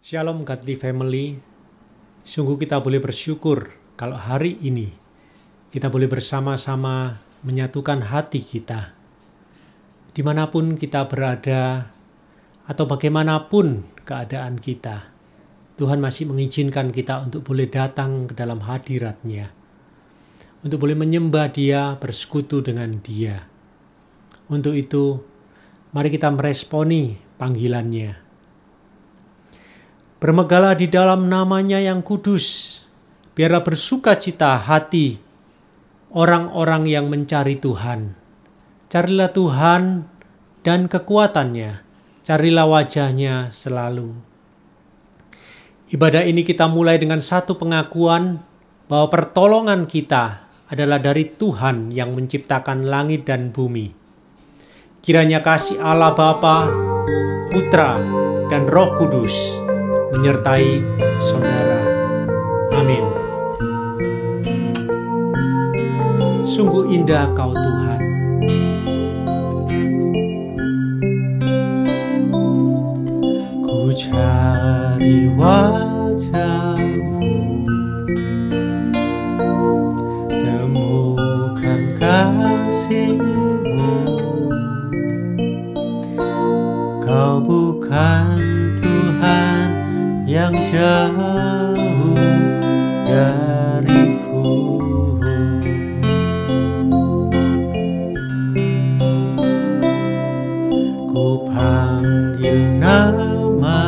Shalom Godly Family, sungguh kita boleh bersyukur kalau hari ini kita boleh bersama-sama menyatukan hati kita. Dimanapun kita berada atau bagaimanapun keadaan kita, Tuhan masih mengizinkan kita untuk boleh datang ke dalam hadirat-Nya, untuk boleh menyembah Dia, bersekutu dengan Dia. Untuk itu, mari kita meresponi panggilan-Nya. Bermegahlah di dalam nama-Nya yang kudus. Biarlah bersuka cita hati orang-orang yang mencari Tuhan. Carilah Tuhan dan kekuatan-Nya. Carilah wajah-Nya selalu. Ibadah ini kita mulai dengan satu pengakuan bahwa pertolongan kita adalah dari Tuhan yang menciptakan langit dan bumi. Kiranya kasih Allah Bapa, Putra, dan Roh Kudus menyertai saudara. Amin. Sungguh indah Kau Tuhan. Ku cari wajah-Mu, temukan kasih-Mu. Kau bukan Tuhan yang jauh dariku. Ku panggil nama-Mu,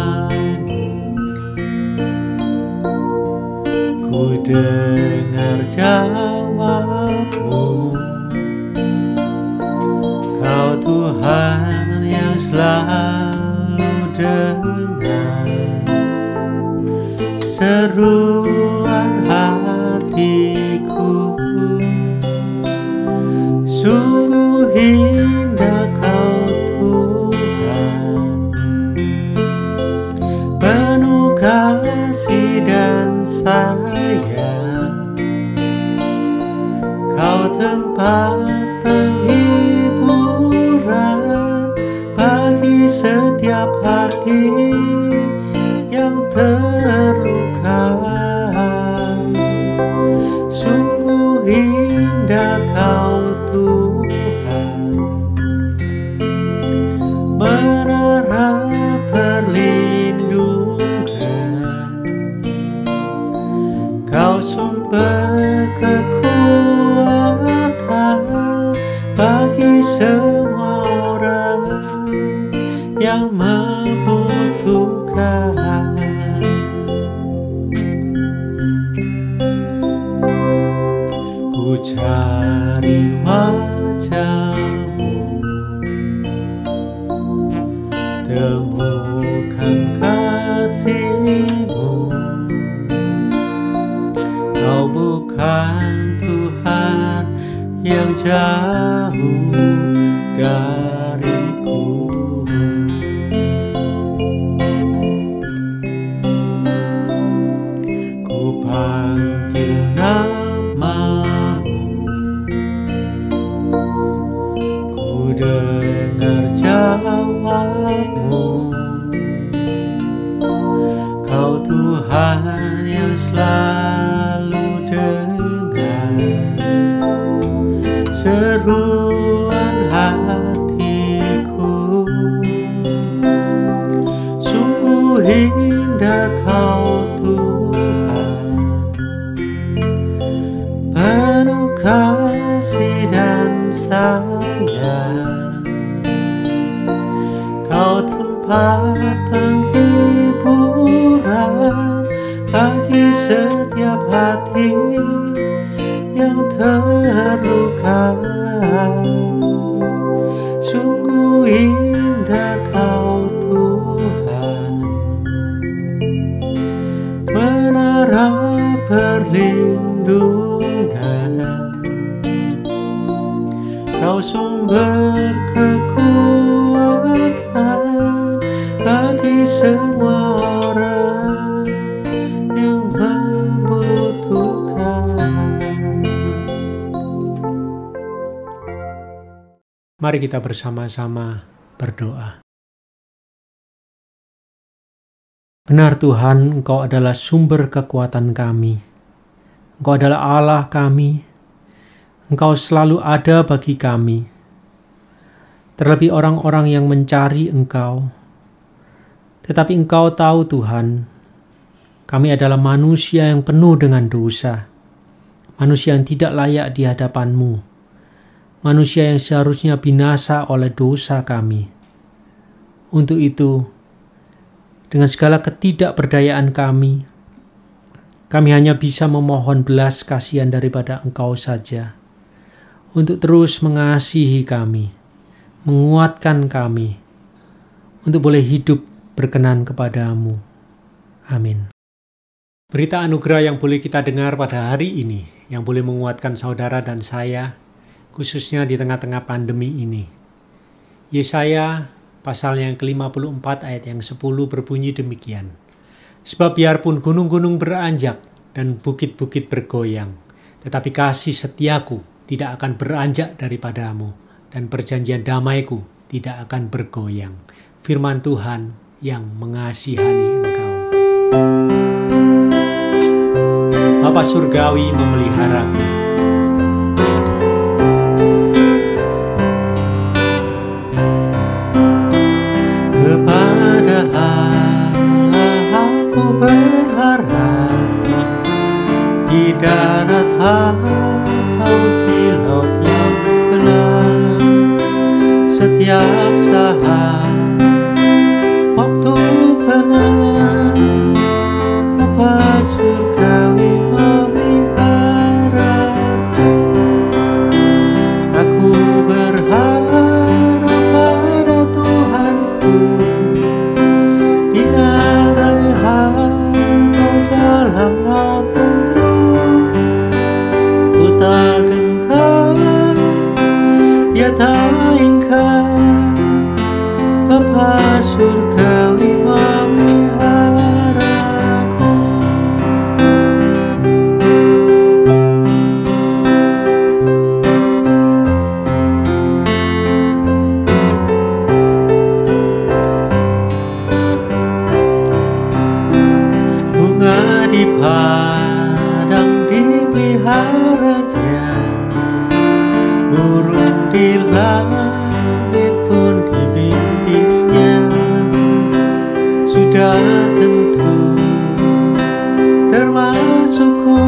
ku dengar jawab-Mu. Kau Tuhan yang selalu dengar seruan hatiku. Sungguh indah Kau Tuhan, penuh kasih dan sayang. Kau tempat penghiburan bagi setiap hati yang terluka. Sungguh indah Kau Tuhan, menara perlindungan. Kau sumber kekuatan bagi semua orang yang membutuhkan. Ku cari wajah-Mu, temukan kasih-Mu. Kau bukan Tuhan yang jauh dariku. Ku panggil nama-Mu, ku dengar jawab-Mu. Kau Tuhan yang selalu dengar seruan hatiku. Sungguh indah Kau Tuhan, penuh kasih dan sayang. Kau tempat penghiburan bagi setiap hati yang terluka. Sungguh indah Kau Tuhan, menara perlindungan. Kau sumber kekuatan bagi semua orang yang membutuhkan. Mari kita bersama-sama berdoa. Benar Tuhan, Engkau adalah sumber kekuatan kami. Engkau adalah Allah kami. Engkau selalu ada bagi kami. Terlebih orang-orang yang mencari Engkau. Tetapi Engkau tahu Tuhan, kami adalah manusia yang penuh dengan dosa. Manusia yang tidak layak di hadapan-Mu. Manusia yang seharusnya binasa oleh dosa kami. Untuk itu, dengan segala ketidakberdayaan kami hanya bisa memohon belas kasihan daripada Engkau saja, untuk terus mengasihi kami, menguatkan kami, untuk boleh hidup berkenan kepada-Mu. Amin. Berita anugerah yang boleh kita dengar pada hari ini, yang boleh menguatkan saudara dan saya, khususnya di tengah-tengah pandemi ini. Yesaya pasal yang ke-54 ayat yang 10 berbunyi demikian. Sebab biarpun gunung-gunung beranjak dan bukit-bukit bergoyang, tetapi kasih setiaku tidak akan beranjak daripadamu, dan perjanjian damaiku tidak akan bergoyang. Firman Tuhan yang mengasihani engkau. Bapa Surgawi memeliharaku. Kepada Allah aku berharap, di darat atau di laut yang gelap, setiap saat waktu benar, Bapa Surgawi memeliharaku. Aku berharap pada Tuhanku, di ngarai atau dalam laut mendung. Ku tak gentar, ya tak ingkar, Bapa Surgawi memeliharaku. Bunga di padang dipeliharanya, burung di langit pun dibimbingnya. Sudah tentu termasukku,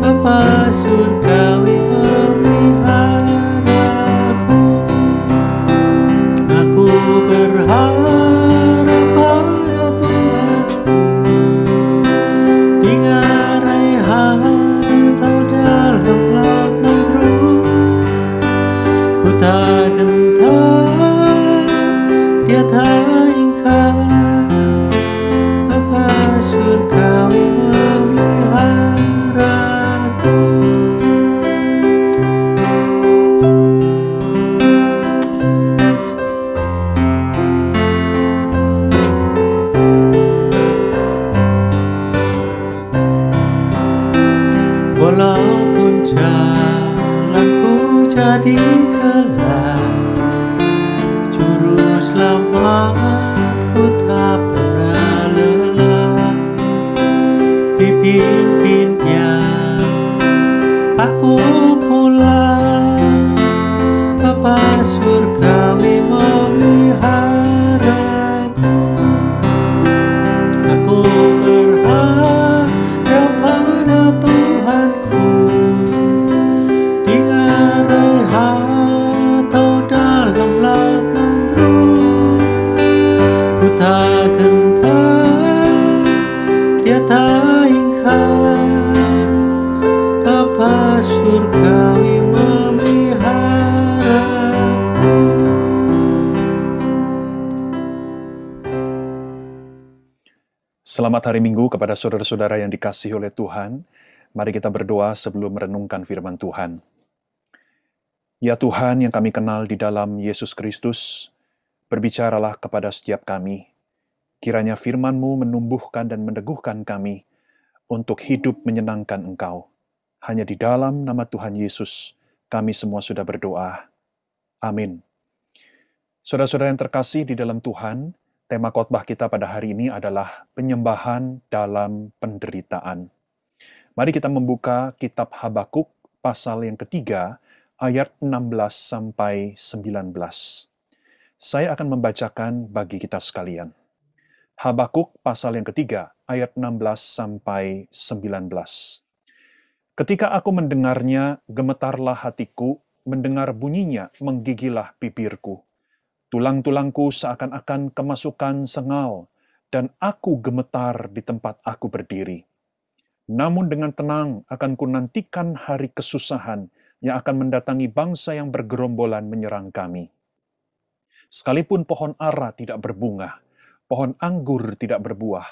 Bapa Surgawi memeliharaku. Aku berharap pada Tuhanku, di ngarai atau dalam laut mendung. Ku tak gentar, dia tak ingkar, Bapa Surgawi memeliharaku. Walaupun jalanku jadi gelap, juru selamatku tak pernah lelah. Dipimpinnya aku pulang, Bapa Surgawi memeliharaku. Aku berharap pada Tuhanku, di ngarai atau dalam laut mendung. Ku tak gentar, dia tak ingkar, Bapa Surgawi memeliharaku. Selamat hari Minggu kepada saudara-saudara yang dikasihi oleh Tuhan. Mari kita berdoa sebelum merenungkan firman Tuhan. Ya Tuhan yang kami kenal di dalam Yesus Kristus, berbicaralah kepada setiap kami. Kiranya firman-Mu menumbuhkan dan meneguhkan kami untuk hidup menyenangkan Engkau. Hanya di dalam nama Tuhan Yesus, kami semua sudah berdoa. Amin. Saudara-saudara yang terkasih di dalam Tuhan, Tema khotbah kita pada hari ini adalah penyembahan dalam penderitaan. Mari kita membuka kitab Habakuk pasal yang ketiga, ayat 16 sampai 19. Saya akan membacakan bagi kita sekalian. Habakuk pasal yang ketiga, ayat 16 sampai 19. Ketika aku mendengarnya, gemetarlah hatiku, mendengar bunyinya, menggigilah bibirku. Tulang-tulangku seakan-akan kemasukan sengal, dan aku gemetar di tempat aku berdiri. Namun dengan tenang akan kunantikan hari kesusahan yang akan mendatangi bangsa yang bergerombolan menyerang kami. Sekalipun pohon ara tidak berbunga, pohon anggur tidak berbuah,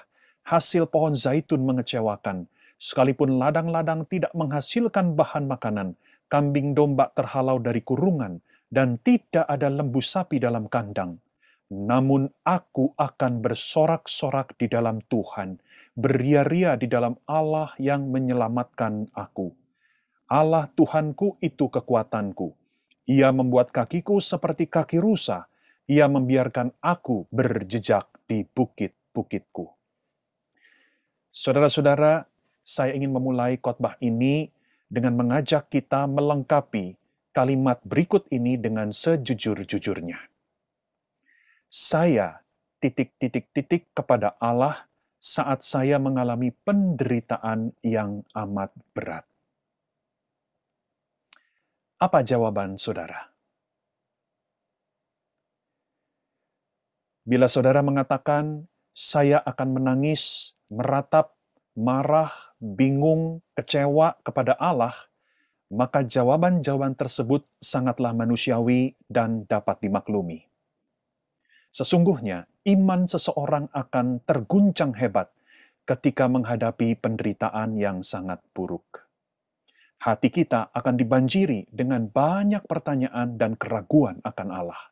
hasil pohon zaitun mengecewakan, sekalipun ladang-ladang tidak menghasilkan bahan makanan, kambing domba terhalau dari kurungan, dan tidak ada lembu sapi dalam kandang. Namun aku akan bersorak-sorak di dalam Tuhan, beria-ria di dalam Allah yang menyelamatkan aku. Allah Tuhanku itu kekuatanku. Ia membuat kakiku seperti kaki rusa. Ia membiarkan aku berjejak di bukit-bukitku. Saudara-saudara, saya ingin memulai khotbah ini dengan mengajak kita melengkapi kalimat berikut ini dengan sejujur-jujurnya. Saya ... kepada Allah saat saya mengalami penderitaan yang amat berat. Apa jawaban saudara? Bila saudara mengatakan, saya akan menangis, meratap, marah, bingung, kecewa kepada Allah, maka jawaban-jawaban tersebut sangatlah manusiawi dan dapat dimaklumi. Sesungguhnya, iman seseorang akan terguncang hebat ketika menghadapi penderitaan yang sangat buruk. Hati kita akan dibanjiri dengan banyak pertanyaan dan keraguan akan Allah.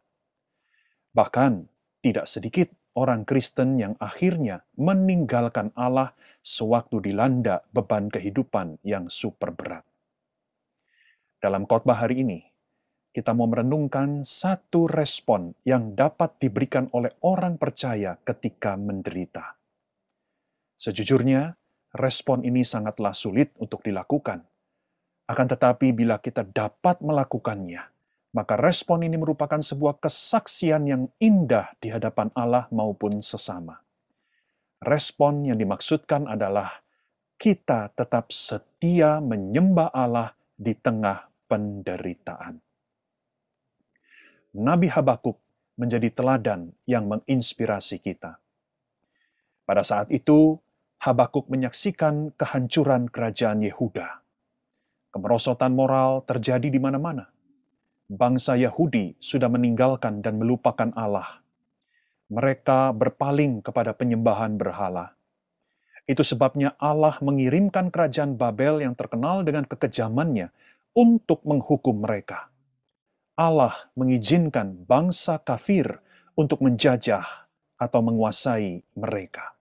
Bahkan, tidak sedikit orang Kristen yang akhirnya meninggalkan Allah sewaktu dilanda beban kehidupan yang super berat. Dalam khotbah hari ini, kita mau merenungkan satu respon yang dapat diberikan oleh orang percaya ketika menderita. Sejujurnya, respon ini sangatlah sulit untuk dilakukan. Akan tetapi bila kita dapat melakukannya, maka respon ini merupakan sebuah kesaksian yang indah di hadapan Allah maupun sesama. Respon yang dimaksudkan adalah kita tetap setia menyembah Allah di tengah penderitaan. Nabi Habakuk menjadi teladan yang menginspirasi kita. Pada saat itu, Habakuk menyaksikan kehancuran kerajaan Yehuda. Kemerosotan moral terjadi di mana-mana. Bangsa Yahudi sudah meninggalkan dan melupakan Allah. Mereka berpaling kepada penyembahan berhala. Itu sebabnya Allah mengirimkan kerajaan Babel yang terkenal dengan kekejamannya untuk menghukum mereka. Allah mengizinkan bangsa kafir untuk menjajah atau menguasai mereka.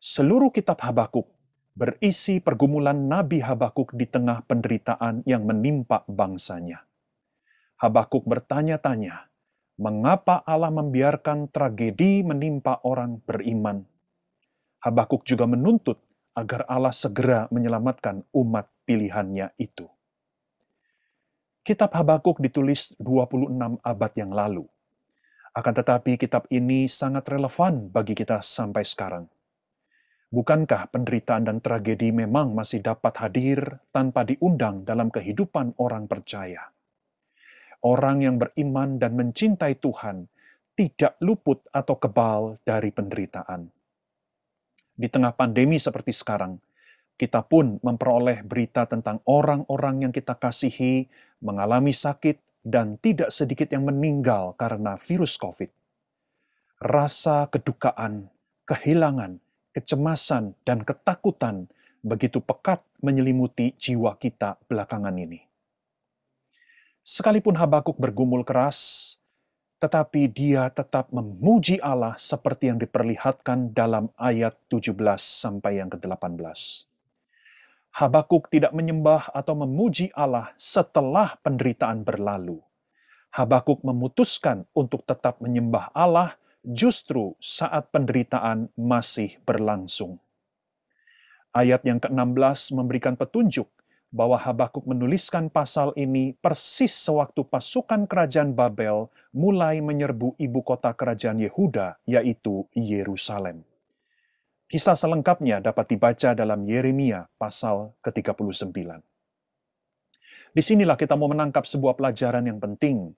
Seluruh kitab Habakuk berisi pergumulan Nabi Habakuk di tengah penderitaan yang menimpa bangsanya. Habakuk bertanya-tanya, mengapa Allah membiarkan tragedi menimpa orang beriman? Habakuk juga menuntut agar Allah segera menyelamatkan umat pilihannya itu. Kitab Habakuk ditulis 26 abad yang lalu. Akan tetapi kitab ini sangat relevan bagi kita sampai sekarang. Bukankah penderitaan dan tragedi memang masih dapat hadir tanpa diundang dalam kehidupan orang percaya? Orang yang beriman dan mencintai Tuhan tidak luput atau kebal dari penderitaan. Di tengah pandemi seperti sekarang, kita pun memperoleh berita tentang orang-orang yang kita kasihi mengalami sakit dan tidak sedikit yang meninggal karena virus COVID. Rasa kedukaan, kehilangan, kecemasan, dan ketakutan begitu pekat menyelimuti jiwa kita belakangan ini. Sekalipun Habakuk bergumul keras, tetapi dia tetap memuji Allah seperti yang diperlihatkan dalam ayat 17 sampai yang ke-18. Habakuk tidak menyembah atau memuji Allah setelah penderitaan berlalu. Habakuk memutuskan untuk tetap menyembah Allah justru saat penderitaan masih berlangsung. Ayat yang ke-16 memberikan petunjuk bahwa Habakuk menuliskan pasal ini persis sewaktu pasukan kerajaan Babel mulai menyerbu ibu kota kerajaan Yehuda, yaitu Yerusalem. Kisah selengkapnya dapat dibaca dalam Yeremia pasal ke-39. Disinilah kita mau menangkap sebuah pelajaran yang penting,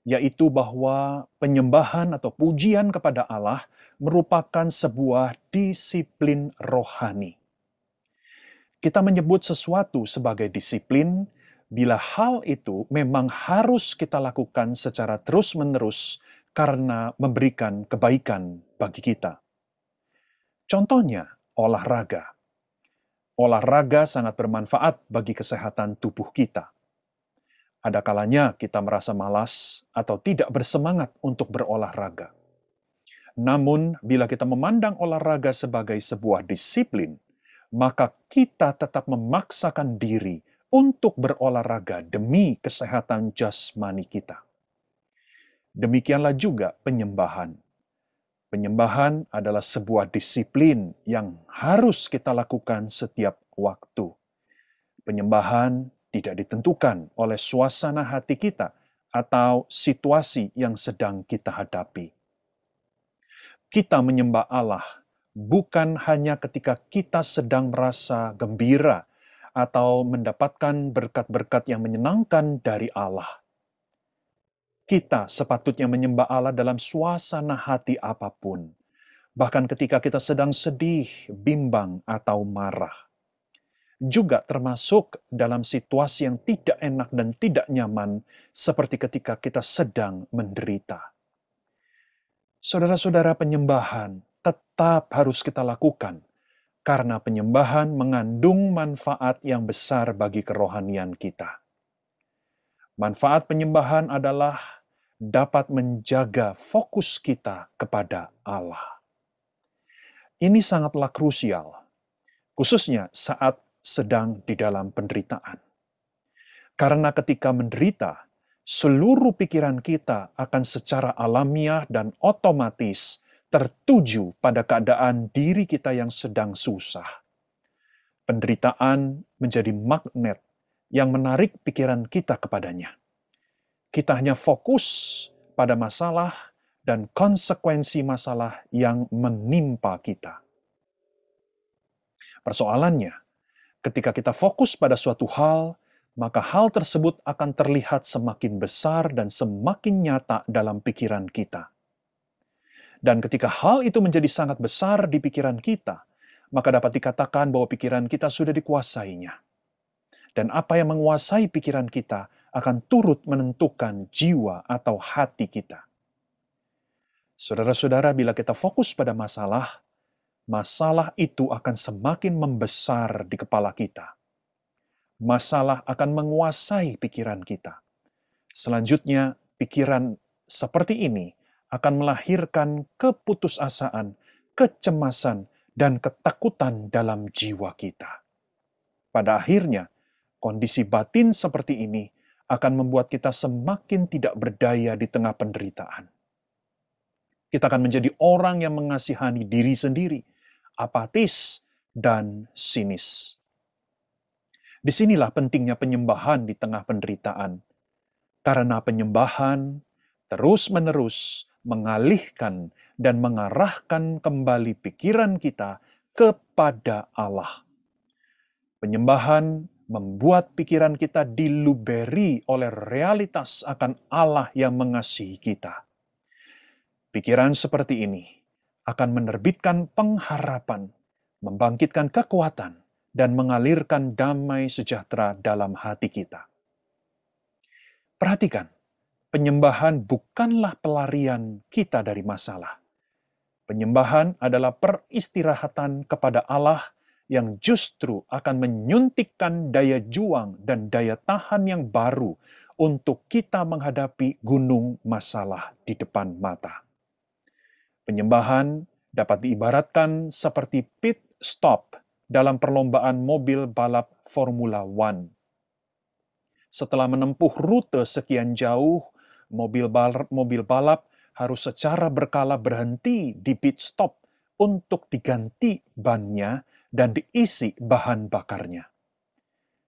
yaitu bahwa penyembahan atau pujian kepada Allah merupakan sebuah disiplin rohani. Kita menyebut sesuatu sebagai disiplin bila hal itu memang harus kita lakukan secara terus-menerus karena memberikan kebaikan bagi kita. Contohnya, olahraga. Olahraga sangat bermanfaat bagi kesehatan tubuh kita. Ada kalanya kita merasa malas atau tidak bersemangat untuk berolahraga. Namun, bila kita memandang olahraga sebagai sebuah disiplin, maka kita tetap memaksakan diri untuk berolahraga demi kesehatan jasmani kita. Demikianlah juga penyembahan. Penyembahan adalah sebuah disiplin yang harus kita lakukan setiap waktu. Penyembahan tidak ditentukan oleh suasana hati kita atau situasi yang sedang kita hadapi. Kita menyembah Allah bukan hanya ketika kita sedang merasa gembira atau mendapatkan berkat-berkat yang menyenangkan dari Allah. Kita sepatutnya menyembah Allah dalam suasana hati apapun, bahkan ketika kita sedang sedih, bimbang, atau marah. Juga termasuk dalam situasi yang tidak enak dan tidak nyaman, seperti ketika kita sedang menderita. Saudara-saudara, penyembahan tetap harus kita lakukan, karena penyembahan mengandung manfaat yang besar bagi kerohanian kita. Manfaat penyembahan adalah dapat menjaga fokus kita kepada Allah. Ini sangatlah krusial, khususnya saat sedang di dalam penderitaan. Karena ketika menderita, seluruh pikiran kita akan secara alamiah dan otomatis tertuju pada keadaan diri kita yang sedang susah. Penderitaan menjadi magnet yang menarik pikiran kita kepadanya. Kita hanya fokus pada masalah dan konsekuensi masalah yang menimpa kita. Persoalannya, ketika kita fokus pada suatu hal, maka hal tersebut akan terlihat semakin besar dan semakin nyata dalam pikiran kita. Dan ketika hal itu menjadi sangat besar di pikiran kita, maka dapat dikatakan bahwa pikiran kita sudah dikuasainya. Dan apa yang menguasai pikiran kita akan turut menentukan jiwa atau hati kita. Saudara-saudara, bila kita fokus pada masalah, masalah itu akan semakin membesar di kepala kita. Masalah akan menguasai pikiran kita. Selanjutnya, pikiran seperti ini akan melahirkan keputusasaan, kecemasan, dan ketakutan dalam jiwa kita. Pada akhirnya, kondisi batin seperti ini akan membuat kita semakin tidak berdaya di tengah penderitaan. Kita akan menjadi orang yang mengasihani diri sendiri, apatis, dan sinis. Disinilah pentingnya penyembahan di tengah penderitaan. Karena penyembahan terus-menerus mengalihkan dan mengarahkan kembali pikiran kita kepada Allah. Penyembahan membuat pikiran kita diluberi oleh realitas akan Allah yang mengasihi kita. Pikiran seperti ini akan menerbitkan pengharapan, membangkitkan kekuatan, dan mengalirkan damai sejahtera dalam hati kita. Perhatikan, penyembahan bukanlah pelarian kita dari masalah. Penyembahan adalah peristirahatan kepada Allah yang justru akan menyuntikkan daya juang dan daya tahan yang baru untuk kita menghadapi gunung masalah di depan mata. Penyembahan dapat diibaratkan seperti pit stop dalam perlombaan mobil balap Formula One. Setelah menempuh rute sekian jauh, mobil balap harus secara berkala berhenti di pit stop untuk diganti bannya dan diisi bahan bakarnya.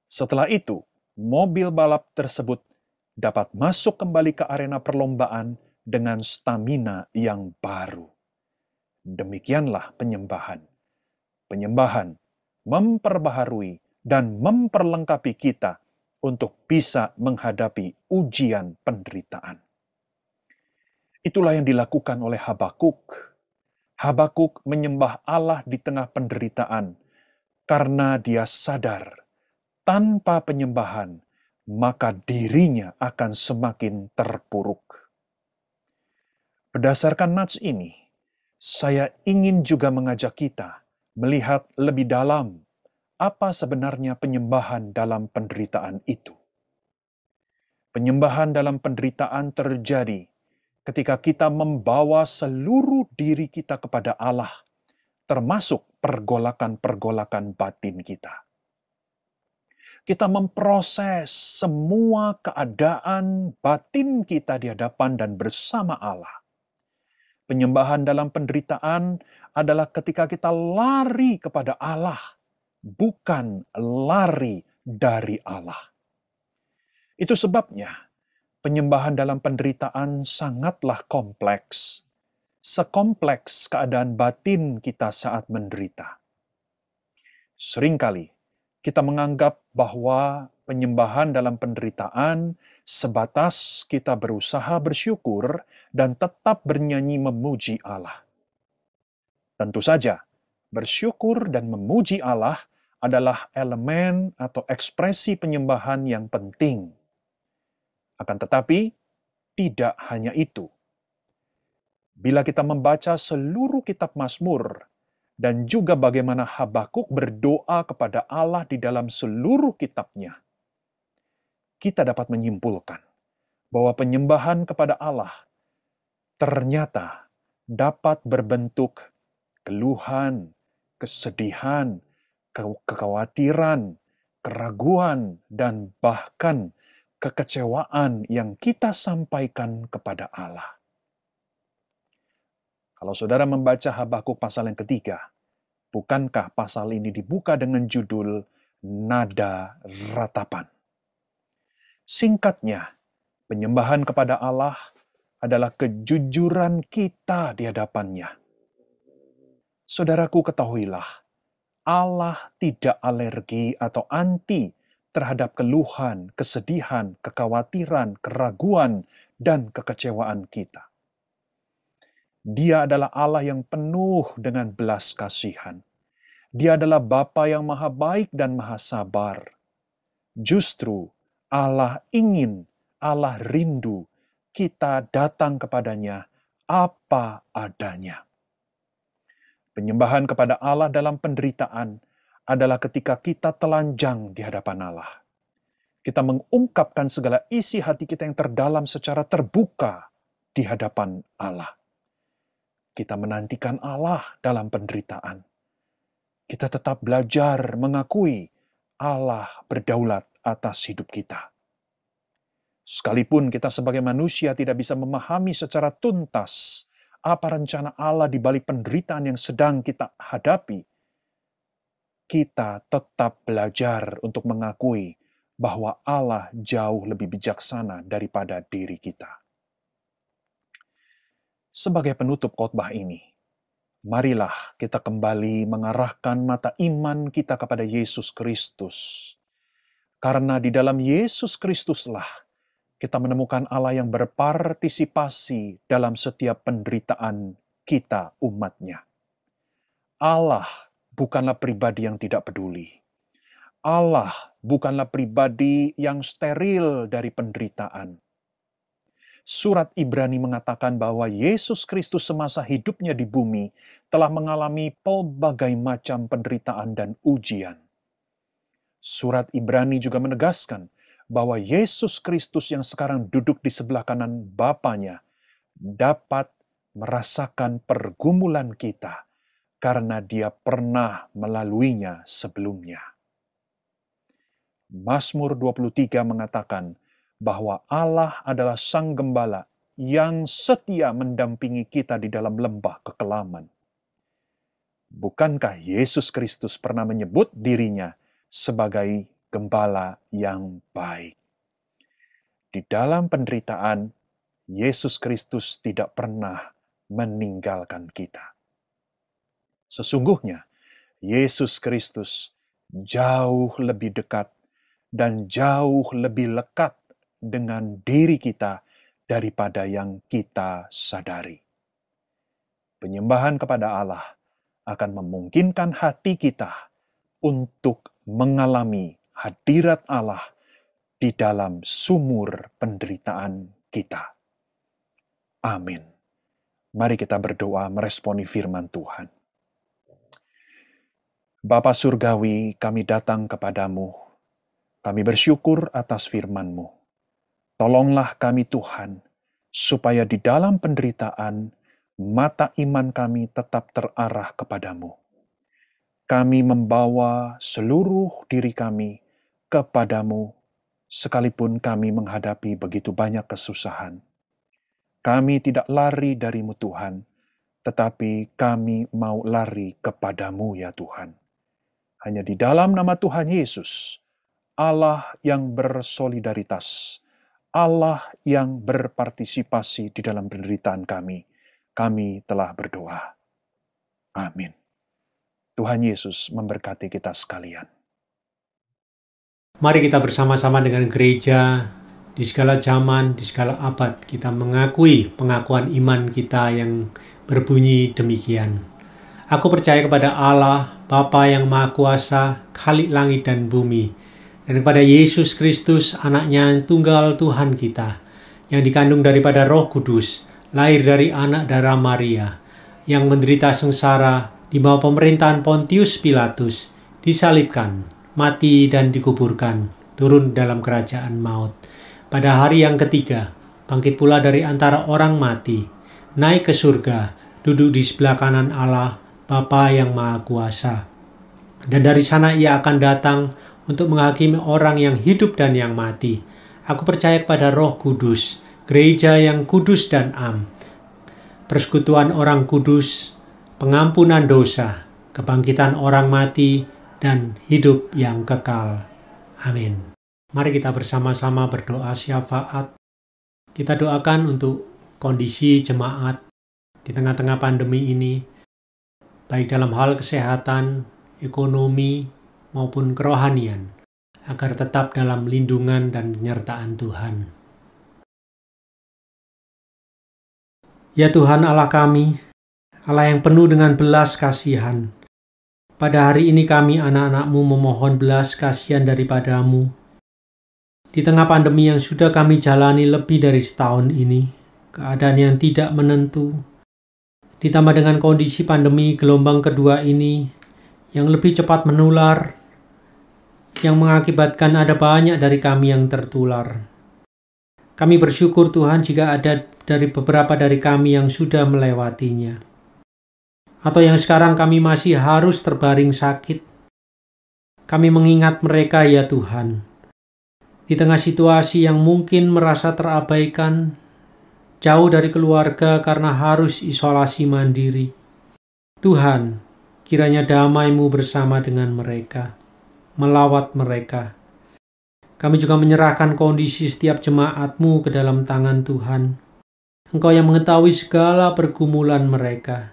Setelah itu, mobil balap tersebut dapat masuk kembali ke arena perlombaan dengan stamina yang baru. Demikianlah penyembahan. Penyembahan memperbaharui dan memperlengkapi kita untuk bisa menghadapi ujian penderitaan. Itulah yang dilakukan oleh Habakuk. Habakuk menyembah Allah di tengah penderitaan karena dia sadar tanpa penyembahan maka dirinya akan semakin terpuruk. Berdasarkan nats ini, saya ingin juga mengajak kita melihat lebih dalam apa sebenarnya penyembahan dalam penderitaan itu. Penyembahan dalam penderitaan terjadi ketika kita membawa seluruh diri kita kepada Allah, termasuk pergolakan-pergolakan batin kita. Kita memproses semua keadaan batin kita di hadapan dan bersama Allah. Penyembahan dalam penderitaan adalah ketika kita lari kepada Allah, bukan lari dari Allah. Itu sebabnya penyembahan dalam penderitaan sangatlah kompleks. Sekompleks keadaan batin kita saat menderita. Seringkali kita menganggap bahwa penyembahan dalam penderitaan sebatas kita berusaha bersyukur dan tetap bernyanyi memuji Allah. Tentu saja, bersyukur dan memuji Allah adalah elemen atau ekspresi penyembahan yang penting. Akan tetapi, tidak hanya itu. Bila kita membaca seluruh kitab Mazmur, dan juga bagaimana Habakuk berdoa kepada Allah di dalam seluruh kitabnya, kita dapat menyimpulkan bahwa penyembahan kepada Allah ternyata dapat berbentuk keluhan, kesedihan, kekhawatiran, keraguan, dan bahkan kekecewaan yang kita sampaikan kepada Allah. Kalau saudara membaca Habakuk pasal yang ketiga, bukankah pasal ini dibuka dengan judul Nada Ratapan? Singkatnya, penyembahan kepada Allah adalah kejujuran kita di hadapannya. Saudaraku, ketahuilah, Allah tidak alergi atau anti terhadap keluhan, kesedihan, kekhawatiran, keraguan, dan kekecewaan kita. Dia adalah Allah yang penuh dengan belas kasihan. Dia adalah Bapa yang maha baik dan maha sabar. Justru Allah ingin, Allah rindu kita datang kepadanya apa adanya. Penyembahan kepada Allah dalam penderitaan adalah ketika kita telanjang di hadapan Allah. Kita mengungkapkan segala isi hati kita yang terdalam secara terbuka di hadapan Allah. Kita menantikan Allah dalam penderitaan. Kita tetap belajar mengakui Allah berdaulat atas hidup kita. Sekalipun kita sebagai manusia tidak bisa memahami secara tuntas apa rencana Allah di balik penderitaan yang sedang kita hadapi, kita tetap belajar untuk mengakui bahwa Allah jauh lebih bijaksana daripada diri kita. Sebagai penutup khotbah ini, marilah kita kembali mengarahkan mata iman kita kepada Yesus Kristus. Karena di dalam Yesus Kristuslah kita menemukan Allah yang berpartisipasi dalam setiap penderitaan kita umatnya. Allah bukanlah pribadi yang tidak peduli. Allah bukanlah pribadi yang steril dari penderitaan. Surat Ibrani mengatakan bahwa Yesus Kristus semasa hidupnya di bumi telah mengalami pelbagai macam penderitaan dan ujian. Surat Ibrani juga menegaskan bahwa Yesus Kristus yang sekarang duduk di sebelah kanan Bapanya dapat merasakan pergumulan kita karena Dia pernah melaluinya sebelumnya. Mazmur 23 mengatakan bahwa Allah adalah Sang Gembala yang setia mendampingi kita di dalam lembah kekelaman. Bukankah Yesus Kristus pernah menyebut dirinya sebagai gembala yang baik? Di dalam penderitaan, Yesus Kristus tidak pernah meninggalkan kita. Sesungguhnya, Yesus Kristus jauh lebih dekat dan jauh lebih lekat dengan diri kita daripada yang kita sadari. Penyembahan kepada Allah akan memungkinkan hati kita untuk mengalami hadirat Allah di dalam sumur penderitaan kita. Amin. Mari kita berdoa meresponi firman Tuhan. Bapa Surgawi, kami datang kepadamu. Kami bersyukur atas firman-Mu. Tolonglah kami Tuhan, supaya di dalam penderitaan, mata iman kami tetap terarah kepadamu. Kami membawa seluruh diri kami kepadamu, sekalipun kami menghadapi begitu banyak kesusahan. Kami tidak lari dari-Mu Tuhan, tetapi kami mau lari kepadamu ya Tuhan. Hanya di dalam nama Tuhan Yesus, Allah yang bersolidaritas, Allah yang berpartisipasi di dalam penderitaan kami telah berdoa. Amin. Tuhan Yesus memberkati kita sekalian. Mari kita bersama-sama dengan gereja di segala zaman, di segala abad, kita mengakui pengakuan iman kita yang berbunyi demikian. Aku percaya kepada Allah, Bapa yang Maha Kuasa, Khalik langit dan bumi, dan kepada Yesus Kristus, anaknya yang tunggal Tuhan kita, yang dikandung daripada Roh Kudus, lahir dari anak darah Maria, yang menderita sengsara di bawah pemerintahan Pontius Pilatus, disalibkan, mati dan dikuburkan, turun dalam kerajaan maut. Pada hari yang ketiga, bangkit pula dari antara orang mati, naik ke surga, duduk di sebelah kanan Allah, Bapa yang Maha Kuasa. Dan dari sana ia akan datang untuk menghakimi orang yang hidup dan yang mati. Aku percaya kepada Roh Kudus, gereja yang kudus dan am, persekutuan orang kudus, pengampunan dosa, kebangkitan orang mati, dan hidup yang kekal. Amin. Mari kita bersama-sama berdoa syafaat. Kita doakan untuk kondisi jemaat di tengah-tengah pandemi ini, baik dalam hal kesehatan, ekonomi, maupun kerohanian, agar tetap dalam lindungan dan penyertaan Tuhan. Ya Tuhan Allah kami, Allah yang penuh dengan belas kasihan, pada hari ini kami anak-anak-Mu memohon belas kasihan daripada-Mu. Di tengah pandemi yang sudah kami jalani lebih dari setahun ini, keadaan yang tidak menentu, ditambah dengan kondisi pandemi gelombang kedua ini yang lebih cepat menular, yang mengakibatkan ada banyak dari kami yang tertular. Kami bersyukur Tuhan jika ada dari beberapa dari kami yang sudah melewatinya, atau yang sekarang kami masih harus terbaring sakit. Kami mengingat mereka ya Tuhan, di tengah situasi yang mungkin merasa terabaikan, jauh dari keluarga karena harus isolasi mandiri. Tuhan, kiranya damai-Mu bersama dengan mereka, melawat mereka. Kami juga menyerahkan kondisi setiap jemaat-Mu ke dalam tangan Tuhan. Engkau yang mengetahui segala pergumulan mereka.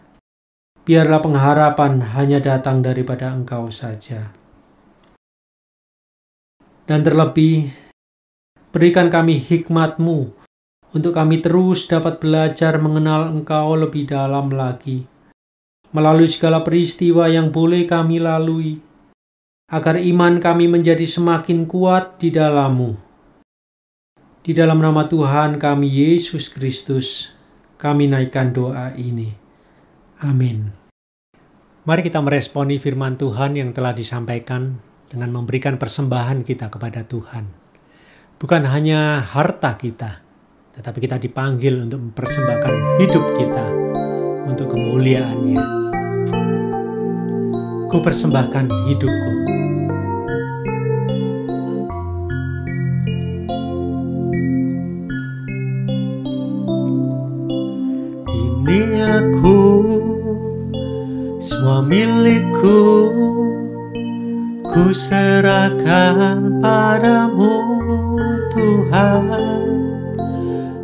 Biarlah pengharapan hanya datang daripada Engkau saja. Dan terlebih, berikan kami hikmat-Mu untuk kami terus dapat belajar mengenal Engkau lebih dalam lagi, melalui segala peristiwa yang boleh kami lalui, agar iman kami menjadi semakin kuat di dalam-Mu. Di dalam nama Tuhan kami Yesus Kristus, kami naikkan doa ini. Amin. Mari kita meresponi firman Tuhan yang telah disampaikan dengan memberikan persembahan kita kepada Tuhan. Bukan hanya harta kita, tetapi kita dipanggil untuk mempersembahkan hidup kita untuk kemuliaan-Nya. Ku persembahkan hidupku. semua milikku ku serahkan padamu Tuhan.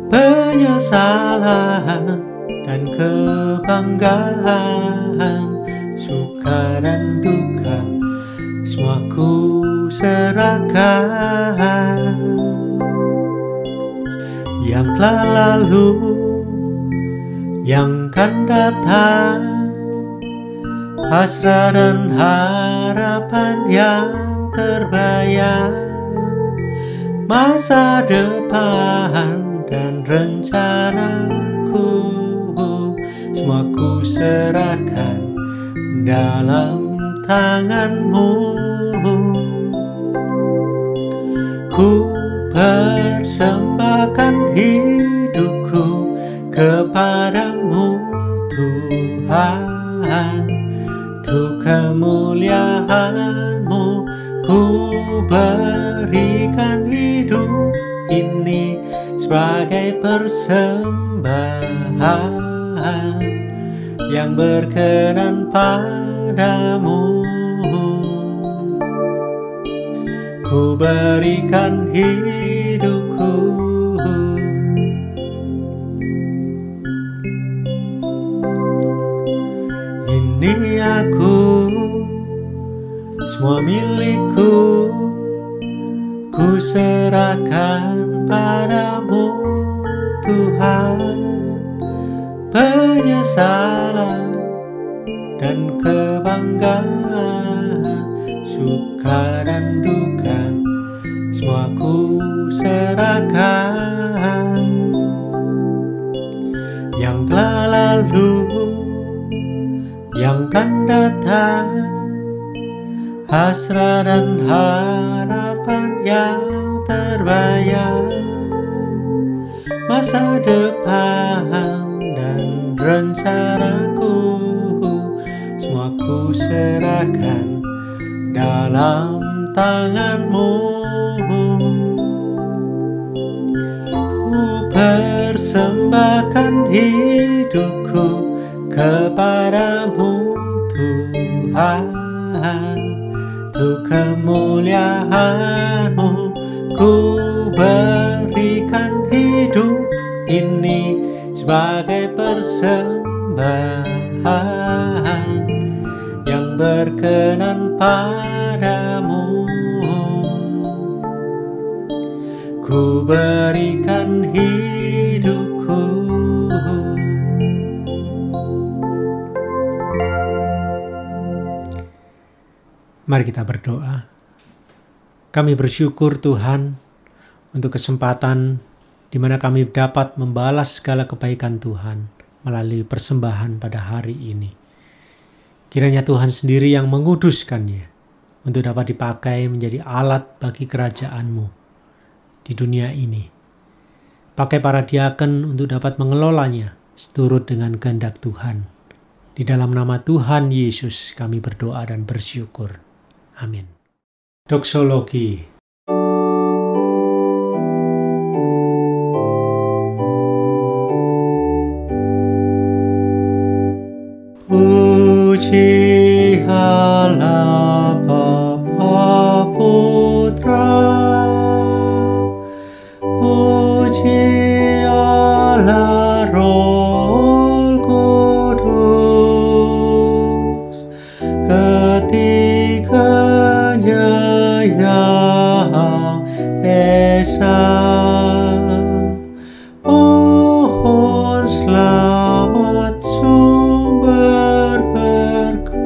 Penyesalan dan kebanggaan, suka dan duka, semua ku serahkan. Yang telah lalu, yang kan datang, hasrat dan harapan yang terbayang, masa depan dan rencanaku, semua ku serahkan dalam tanganmu. Ku persembahkan hidupku kepadamu Tuhan, untuk kemuliaan-Mu ku berikan hidup ini sebagai persembahan yang berkenan padamu. Ku berikan hidupku, ini aku, semua milikku ku serahkan padamu Tuhan. Penyesalan dan kebanggaan, suka dan duka, semua ku serahkan. Yang telah lalu, yang kan datang, hasrat dan harapan yang terbayang, masa depan dan rencanaku, semua ku serahkan dalam tanganmu. Ku persembahkan hidupku kepadamu Tuhan, untuk kemuliaan-Mu ku berikan hidup ini sebagai persembahan yang berkenan padamu. Ku berikan hidupku. Mari kita berdoa. Kami bersyukur Tuhan untuk kesempatan di mana kami dapat membalas segala kebaikan Tuhan melalui persembahan pada hari ini. Kiranya Tuhan sendiri yang menguduskannya untuk dapat dipakai menjadi alat bagi kerajaan-Mu di dunia ini. Pakai para diaken untuk dapat mengelolanya seturut dengan kehendak Tuhan. Di dalam nama Tuhan Yesus kami berdoa dan bersyukur. Amin. Doksologi. Puji Allah Bapa Putra, puji Allah Roh Kudus, ketiganya yang esa. Pohon selamat sumber berkah.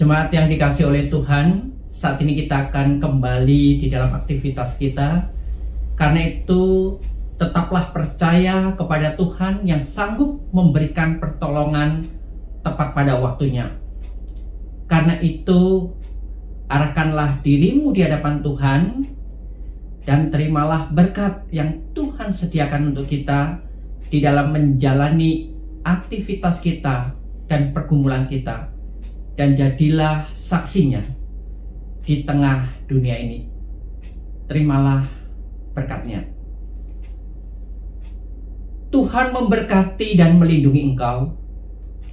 Jemaat yang dikasihi oleh Tuhan, saat ini kita akan kembali di dalam aktivitas kita. Karena itu, tetaplah percaya kepada Tuhan yang sanggup memberikan pertolongan tepat pada waktunya. Karena itu, arahkanlah dirimu di hadapan Tuhan dan terimalah berkat yang Tuhan sediakan untuk kita di dalam menjalani aktivitas kita dan pergumulan kita. dan jadilah saksinya di tengah dunia ini. Terimalah berkat-Nya. Tuhan memberkati dan melindungi engkau.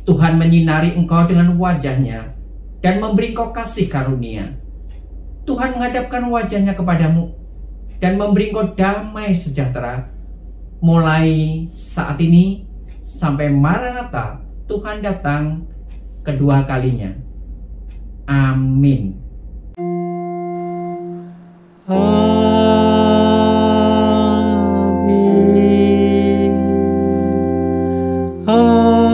Tuhan menyinari engkau dengan wajah-Nya dan memberi engkau kasih karunia. Tuhan menghadapkan wajah-Nya kepadamu dan memberi engkau damai sejahtera mulai saat ini sampai Maranatha, Tuhan datang kedua kalinya. Amin. Amin. Amin.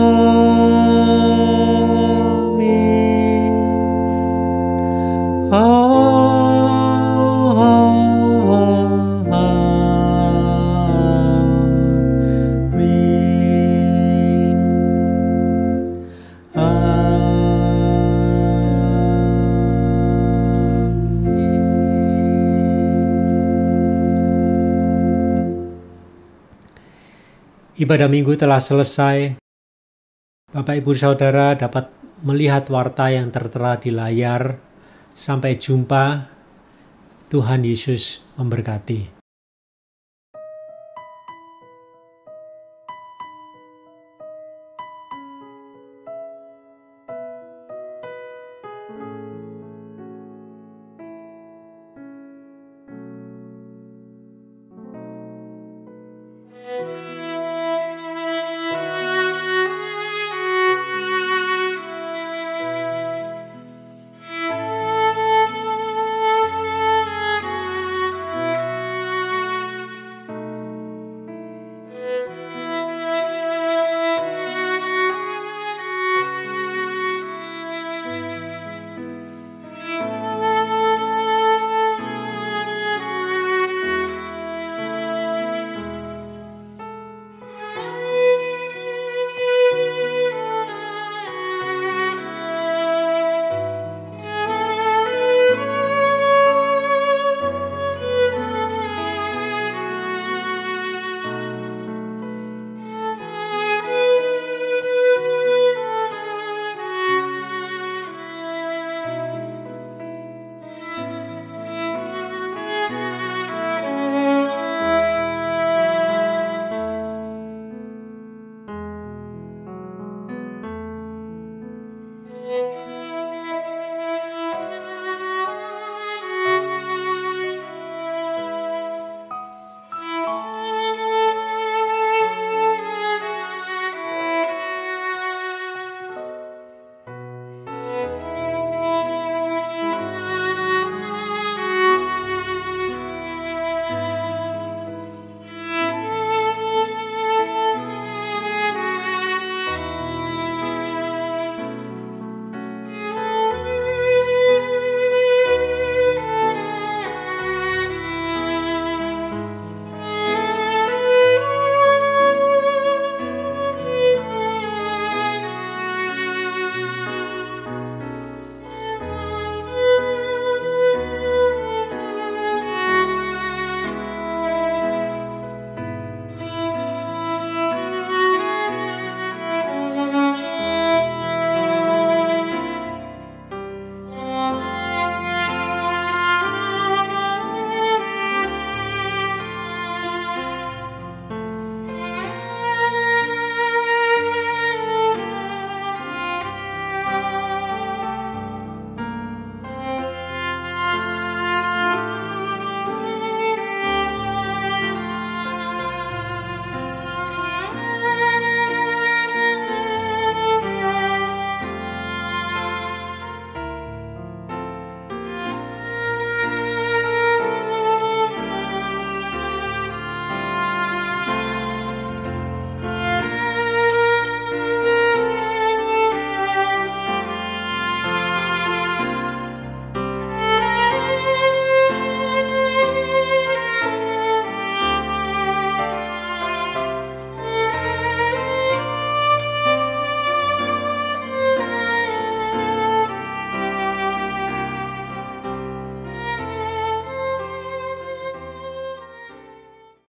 Ibadah minggu telah selesai. Bapak, Ibu, Saudara dapat melihat warta yang tertera di layar. Sampai jumpa. Tuhan Yesus memberkati.